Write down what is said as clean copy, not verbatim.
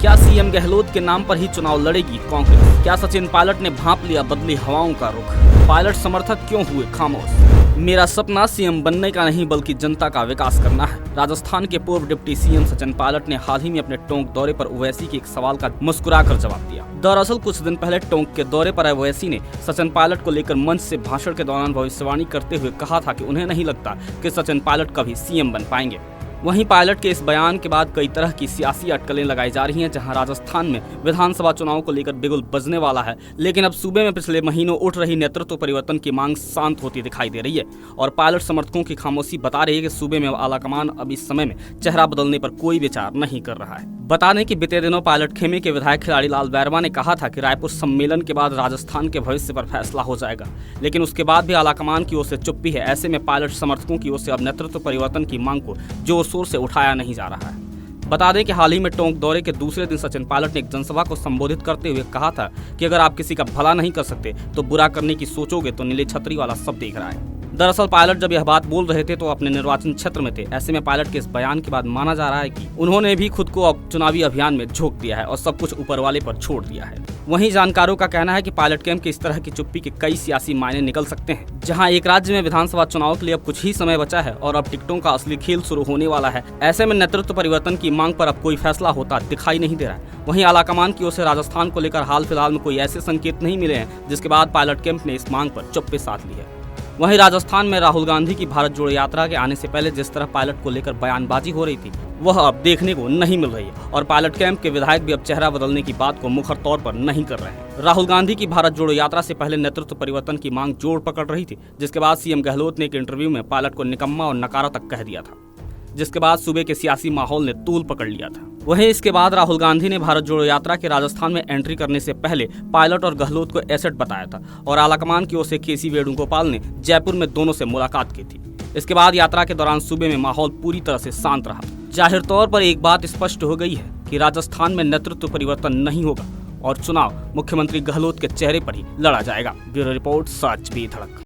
क्या सीएम गहलोत के नाम पर ही चुनाव लड़ेगी कांग्रेस? क्या सचिन पायलट ने भांप लिया बदली हवाओं का रुख? पायलट समर्थक क्यों हुए खामोश? मेरा सपना सीएम बनने का नहीं बल्कि जनता का विकास करना है। राजस्थान के पूर्व डिप्टी सीएम सचिन पायलट ने हाल ही में अपने टोंक दौरे पर ओवैसी के एक सवाल का मुस्कुराकर जवाब दिया। दरअसल कुछ दिन पहले टोंक के दौरे पर ओवैसी ने सचिन पायलट को लेकर मंच से भाषण के दौरान भविष्यवाणी करते हुए कहा था कि उन्हें नहीं लगता कि सचिन पायलट कभी सीएम बन पाएंगे। वहीं पायलट के इस बयान के बाद कई तरह की सियासी अटकलें लगाई जा रही हैं। जहां राजस्थान में विधानसभा चुनाव को लेकर बिगुल बजने वाला है, लेकिन अब सूबे में पिछले महीनों उठ रही नेतृत्व परिवर्तन की मांग शांत होती दिखाई दे रही है और पायलट समर्थकों की खामोशी बता रही है कि सूबे में आलाकमान अब इस समय में चेहरा बदलने पर कोई विचार नहीं कर रहा है। बता दें कि बीते दिनों पायलट खेमे के विधायक खिलाड़ी लाल बैरवा ने कहा था कि रायपुर सम्मेलन के बाद राजस्थान के भविष्य पर फैसला हो जाएगा, लेकिन उसके बाद भी आलाकमान की ओर से चुप्पी है। ऐसे में पायलट समर्थकों की ओर से अब नेतृत्व परिवर्तन की मांग को जोर शोर से उठाया नहीं जा रहा है। बता दें कि हाल ही में टोंक दौरे के दूसरे दिन सचिन पायलट ने एक जनसभा को संबोधित करते हुए कहा था कि अगर आप किसी का भला नहीं कर सकते तो बुरा करने की सोचोगे तो नीले छतरी वाला सब देख रहा है। दरअसल पायलट जब यह बात बोल रहे थे तो अपने निर्वाचन क्षेत्र में थे। ऐसे में पायलट के इस बयान के बाद माना जा रहा है कि उन्होंने भी खुद को अब चुनावी अभियान में झोंक दिया है और सब कुछ ऊपर वाले पर छोड़ दिया है। वहीं जानकारों का कहना है कि पायलट कैंप के इस तरह की चुप्पी के कई सियासी मायने निकल सकते हैं। जहां एक राज्य में विधानसभा चुनाव के लिए अब कुछ ही समय बचा है और अब टिकटों का असली खेल शुरू होने वाला है। ऐसे में नेतृत्व परिवर्तन की मांग पर अब कोई फैसला होता दिखाई नहीं दे रहा है। वहीं आलाकमान की ओर से राजस्थान को लेकर हाल फिलहाल में कोई ऐसे संकेत नहीं मिले हैं जिसके बाद पायलट कैंप ने इस मांग पर चुप्पी साध ली है। वहीं राजस्थान में राहुल गांधी की भारत जोड़ो यात्रा के आने से पहले जिस तरह पायलट को लेकर बयानबाजी हो रही थी वह अब देखने को नहीं मिल रही है और पायलट कैंप के विधायक भी अब चेहरा बदलने की बात को मुखर तौर पर नहीं कर रहे हैं। राहुल गांधी की भारत जोड़ो यात्रा से पहले नेतृत्व परिवर्तन की मांग जोर पकड़ रही थी, जिसके बाद सीएम गहलोत ने एक इंटरव्यू में पायलट को निकम्मा और नकारा तक कह दिया था, जिसके बाद सूबे के सियासी माहौल ने तूल पकड़ लिया था। वहीं इसके बाद राहुल गांधी ने भारत जोड़ो यात्रा के राजस्थान में एंट्री करने से पहले पायलट और गहलोत को एसेट बताया था और आलाकमान की ओर से केसी वेणुगोपाल ने जयपुर में दोनों से मुलाकात की थी। इसके बाद यात्रा के दौरान सूबे में माहौल पूरी तरह से शांत रहा। जाहिर तौर पर एक बात स्पष्ट हो गई है कि राजस्थान में नेतृत्व परिवर्तन नहीं होगा और चुनाव मुख्यमंत्री गहलोत के चेहरे पर ही लड़ा जाएगा। ब्यूरो रिपोर्ट, सच भी धड़क।